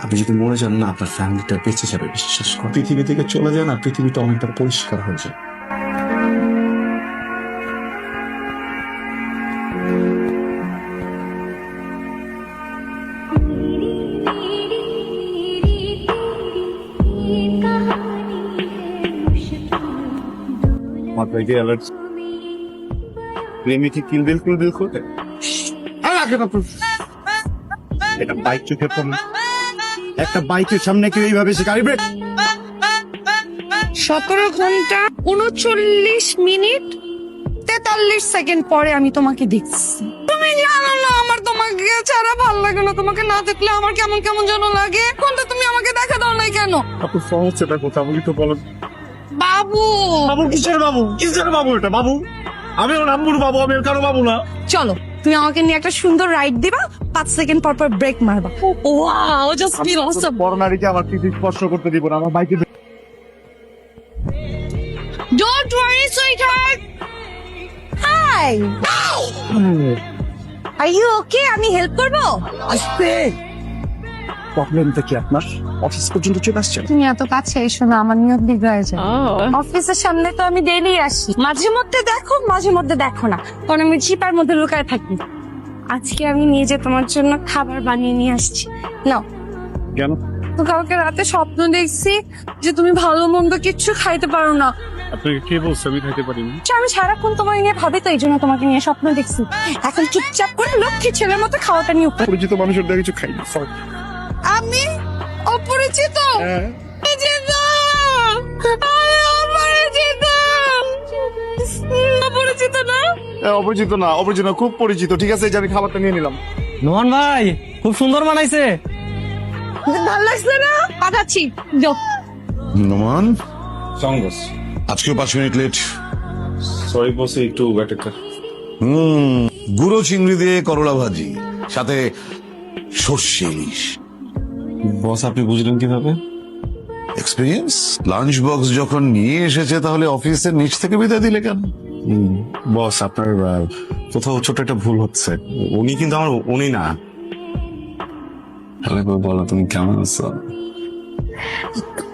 আপনি যদি মরে যান না, আপনার ফ্যামিলিটা বেঁচে যাবে। বিশ্বাস করেন, পৃথিবী থেকে চলে যায় না, পৃথিবীটা অনেকটা পরিষ্কার হয়ে যায়। মাথায় অ্যালার্জি, প্রেমিকি কিলবিল কিলবিল করে এটা বাইক চোখে পড়ে। একটা বাইকের সামনে কেউ এইভাবে সে গাড়ি ব্রেক। 17 ঘন্টা 39 মিনিট 43 সেকেন্ড পরে আমি তোমাকে দেখছি। তুমি জানো না আমার তোমাকে ছাড়া ভালো লাগে না, তোমাকে না দেখলে আমার কেমন কেমন যেন লাগে। কোনটা তুমি আমাকে দেখা দাও নাই কেন? আপু সমস্যাটা কোথা বলি তো বলো। বাবু বাবু কিসের বাবু? কিসের বাবু এটা? বাবু আমি ওর নাম্বুর বাবু, আমি ওর কারো বাবু না। চলো তুমি আমাকে নিয়ে একটা সুন্দর রাইড দিবা, 5 সেকেন্ড পর পর ব্রেক মারবা। ওয়াও, জাস্ট ফিল অসম। বড় নারীকে আমার পিঠে স্পর্শ করতে দিব না, আমার বাইকে। Don't worry sweetheart. Hi, are you okay? আমি হেল্প করবো? আসতে প্রবলেমটা কি আপনার? অফিস পর্যন্ত চলে আসছেন। তুমি এত কাছে এসো না, আমার নিয়ত বিগড়ে যায়। অফিসের সামনে তো আমি ডেইলি আসি, মাঝে মধ্যে দেখো মাঝে মধ্যে দেখো না, কারণ আমি চিপার মধ্যে লুকায় থাকি। আজকে আমি নিজে তোমার জন্য খাবার বানিয়ে নিয়ে আসছি, নাও। কেন? তো কালকে রাতে স্বপ্ন দেখছি যে তুমি ভালো মন্দ কিচ্ছু খাইতে পারো না। আপনাকে কে বলছে আমি খাইতে পারিনি? আমি সারাক্ষণ তোমাকে নিয়ে ভাবি, তো এই জন্য তোমাকে নিয়ে স্বপ্ন দেখছি। এখন চুপচাপ করে লক্ষ্মী ছেলের মতো খাওয়াটা নিয়ে উপরে। পরিচিত মানুষের দিয়ে কিছু খাই না। আমি অপরিচিত? অপরিচিত, অপরিচিত না? অপরিচিত না, অপরিচিত না, খুব পরিচিত। ঠিক আছে, এই যে আমি খাবারটা নিয়ে নিলাম। নোমান ভাই খুব সুন্দর বানাইছে। ভালো লাগছে না? পাঠাচ্ছি, যাও। নোমান, সঙ্গস আজকেও 5 মিনিট লেট। সরি বস, একটু ব্যাটার। গুঁড়ো চিংড়ি দিয়ে করলা ভাজি, সাথে সর্ষে ইলিশ। বস আপনি বুঝলেন কিভাবে? এক্সপিরিয়েন্স। লাঞ্চ বক্স যখন নিয়ে এসেছে তাহলে অফিসের নিচ থেকে বিদায় দিলে কেন? বস আপনার কোথাও ছোট একটা ভুল হচ্ছে। উনি কিন্তু আমার উনি না। তাহলে বলো তুমি কেমন আছো?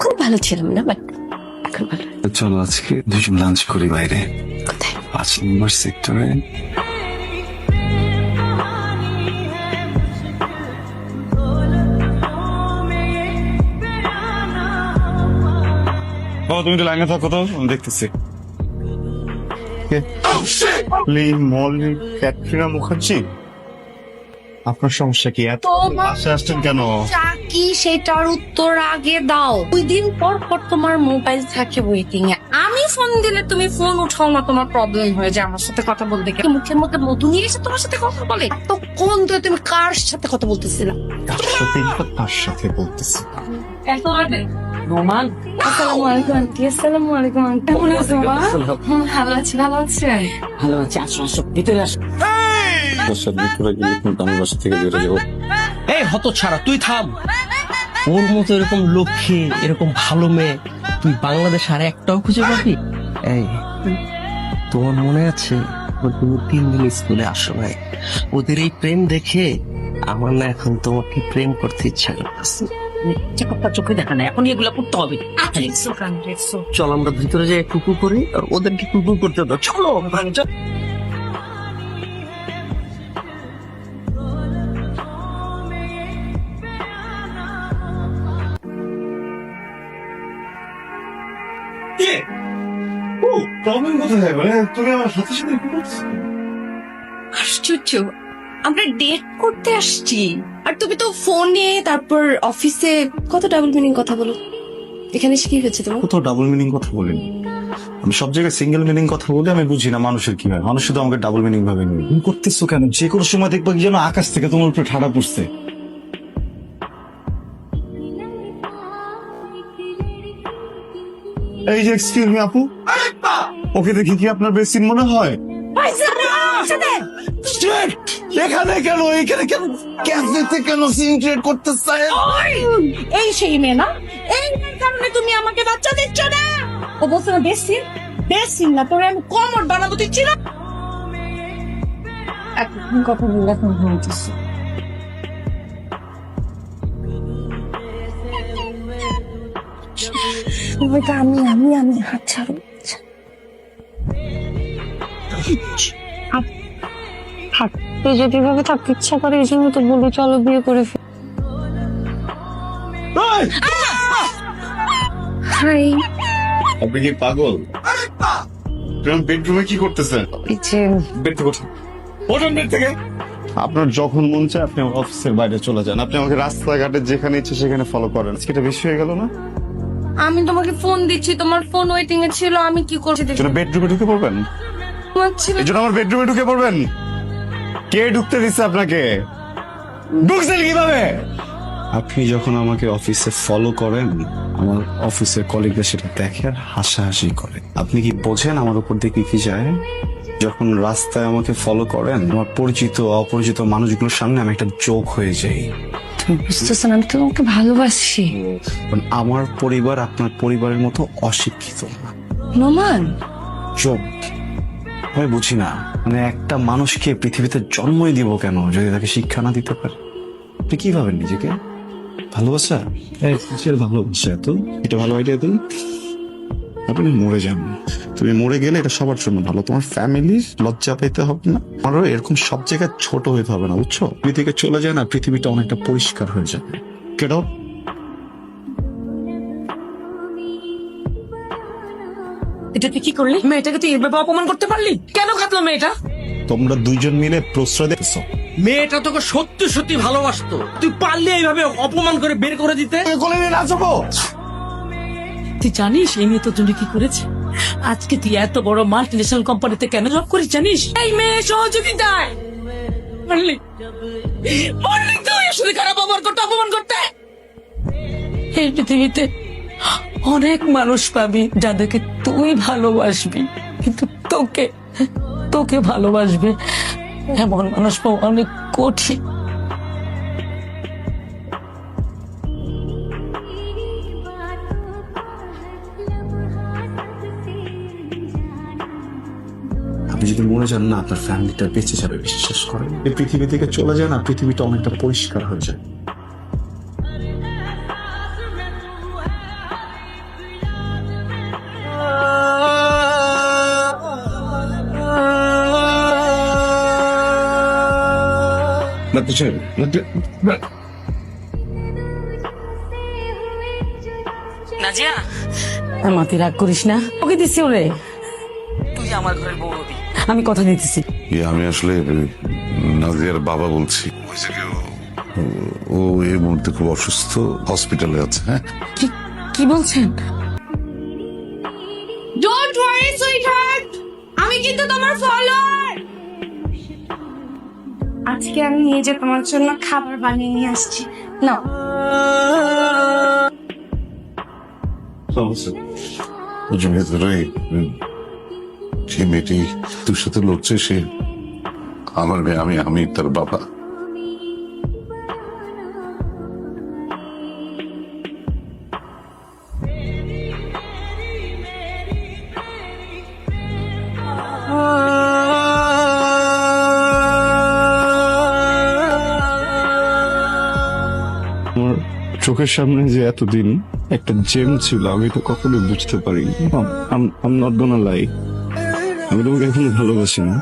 খুব ভালো ছিলাম না, বাট এখন ভালো। চলো আজকে দুজন লাঞ্চ করি বাইরে, কোথায়? 5 নম্বর সেক্টরে। তুমি একটু লাইনে থাকো তো, আমি দেখতেছি। ক্যাটরিনা মুখার্জি, আপনার সমস্যা কি? এত পাশে আসছেন কেন? কি সেটার উত্তর আগে দাও। 2 দিন পর পর তোমার মোবাইল থাকে ওয়েটিং এ, আমি ফোন দিলে তুমি ফোন উঠাও না, তোমার প্রবলেম হয়ে যায় আমার সাথে কথা বলতে গিয়ে। মুখের মধ্যে মধু নিয়ে এসে তোমার সাথে কথা বলে। তো কোন ধরে তুমি কার সাথে কথা বলতেছিলা? তার সাথে বলতেছি। নোমান, আসসালামু আলাইকুম আন্টি। আসসালামু আলাইকুম আন্টি, কেমন আছো মা? ভালো আছি, ভালো আছি। ভালো আছে, আসো আসো ভিতরে আসো। আমি বাসা থেকে বেরো যাবো। এই হত ছাড়া তুই থাম। ওর মতো এরকম লক্ষ্মী, এরকম ভালো মেয়ে তুই বাংলাদেশ আর একটাও খুঁজে পাবি? এই তোমার মনে আছে তুমি 3 দিন স্কুলে আসো নাই? ওদের এই প্রেম দেখে আমার না এখন তোমাকে প্রেম করতে ইচ্ছা করতেছে। চেকআপটা চোখে দেখা না, এখন এগুলো করতে হবে। চল আমরা ভিতরে যাই টুকু করি, আর ওদেরকে টুকু করতে দাও। চলো চল। প্রবলেম কোথায়? মানে তুমি আমার সাথে সাথে কি করছো? আশ্চর্য, আমরা ডেট করতে আসছি আর তুমি তো ফোনে, তারপর অফিসে কত ডাবল মিনিং কথা বলো। এখানে এসে কি হচ্ছে তোমার? কোথাও ডাবল মিনিং কথা বলিনি আমি, সব জায়গায় সিঙ্গেল মিনিং কথা বলি। আমি বুঝি না মানুষের কি হয়, মানুষ শুধু আমাকে ডাবল মিনিং ভাবে নিয়ে। তুমি করতেছো কেন? যে কোনো সময় দেখবা কি যেন আকাশ থেকে তোমার উপরে ঠাড়া পড়ছে। এই যে এক্সকিউজ মি আপু, ওকে দেখি কি আপনার বেশি মনে হয়? এখানে কেন? এখানে কেন? ক্যাফেতে কেন সিনক্রেট করতে চাই? এই সেই মেয়ে না, এই মেয়ের কারণে তুমি আমাকে বাচ্চা দিচ্ছ না। ও বলছে না বেশি বেশি না, তোরে আমি কমর বানাবো দিচ্ছি না। এখন কথা বলে এখন ঘুমাইতেছি। ওইটা আমি হাত ছাড়ো। থাক, তুই যদি এভাবে থাকতে ইচ্ছা করে এই জন্য তো বলি চলো বিয়ে করে ফেল। হাই, আপনি কি পাগল? বেডরুমে কি করতেছেন? এই যে বেড থেকে ওঠেন বেড থেকে। আপনার যখন মন চায় আপনি আমার অফিসের বাইরে চলে যান, আপনি আমাকে রাস্তাঘাটে যেখানে ইচ্ছে সেখানে ফলো করেন। আজকে এটা বেশি হয়ে গেল না? আমি তোমাকে ফোন দিচ্ছি, তোমার ফোন ওয়েটিং এ ছিল, আমি কি করছি দেখো। বেডরুমে ঢুকে পড়বেন? এই জন্য আমার বেডরুমে ঢুকে পড়বেন? কে ঢুকতে দিচ্ছে আপনাকে? ঢুকছেন কিভাবে? আপনি যখন আমাকে অফিসে ফলো করেন, আমার অফিসের কলিগরা সেটা দেখে আর হাসাহাসি করে। আপনি কি বোঝেন আমার উপর দিয়ে কি কি যায়? যখন রাস্তায় আমাকে ফলো করেন, আমার পরিচিত অপরিচিত মানুষগুলোর সামনে আমি একটা জোক হয়ে যাই। তুমি বুঝতেছো না, আমি তো তোমাকে ভালোবাসি। কারণ আমার পরিবার আপনার পরিবারের মতো অশিক্ষিত না। নোমান, জোক আমি বুঝি না, মানে একটা মানুষকে পৃথিবীতে জন্মই দিব কেন যদি তাকে শিক্ষা না দিতে পারে? আপনি কি ভাবেন নিজেকে? ভালোবাসা? কিসের ভালোবাসা? এত এটা ভালো আইডিয়া দিন। আপনি মরে যান, তুমি মরে গেলে এটা সবার জন্য ভালো, তোমার ফ্যামিলির লজ্জা পেতে হবে না, আমারও এরকম সব জায়গায় ছোট হইতে হবে না, বুঝছো? পৃথিবী থেকে চলে যায় না, পৃথিবীটা অনেকটা পরিষ্কার হয়ে যাবে। কেন এটা তুই কি করলি? মেয়েটাকে তুই এভাবে অপমান করতে পারলি? কেন কাঁদলো মেয়েটা? তোমরা দুইজন মিলে প্রশ্রয় দিতেছো? মেয়েটা তোকে সত্যি সত্যি ভালোবাসতো, তুই পারলে এইভাবে অপমান করে বের করে দিতে? কোলে নিয়ে নাচবো? তুই জানিস এই মেয়ে তোর জন্য কি করেছে? আজকে তুই এত বড় মাল্টিনেশনাল কোম্পানিতে কেন জব করিস জানিস? এই মেয়ে সহযোগিতায় পারলি তুই শুধু খারাপ ব্যবহার করতে, অপমান করতে। এই পৃথিবীতে অনেক মানুষ পাবি যাদেরকে তুই ভালোবাসবি, কিন্তু তোকে ভালোবাসবে এমন মানুষ পাওয়া অনেক কঠিন। আপনি যদি মরে যান না, আপনার ফ্যামিলিটা বেঁচে যাবে, বিশ্বাস করেন। এই পৃথিবী থেকে চলে যায় না, পৃথিবীটা অনেকটা পরিষ্কার হয়ে যায়। নাজিয়া, আমার তুই রাগ করিস না, ওকে দিচ্ছি ওরে, তুই আমার ঘরের বউ হবি, আমি কথা দিতেছি। আমি আসলে নাজিয়ার বাবা বলছি। ও এই মুহূর্তে খুব অসুস্থ, হসপিটালে আছে। হ্যাঁ, কি বলছেন? ডোন্ট ওয়ারি সুইটহার্ট, আমি কিন্তু তোমার ফলোয়ার। আজকে আমি নিজে তোমার জন্য খাবার বানিয়ে নিয়ে আসছি, নাও। যে মেয়েটি তোর সাথে লড়ছে সে আমার মেয়ে, আমি তার বাবা। আমার চোখের সামনে যে এতদিন একটা জেম ছিল, আমি তো কখনোই বুঝতে পারিনি। আম নট গোনা লাই, আমি তোমাকে এখনো ভালোবাসি না,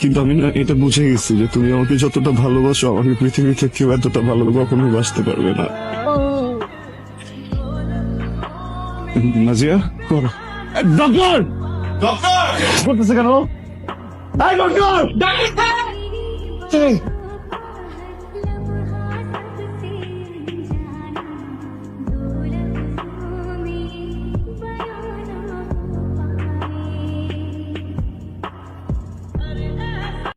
কিন্তু আমি না এটা বুঝে গেছি যে তুমি আমাকে যতটা ভালোবাসো, আমাকে পৃথিবীতে কেউ এতটা ভালো কখনোই বাসতে পারবে না। নাজিয়া, করো। ডক্টর করতেছে কেন? ডক্টর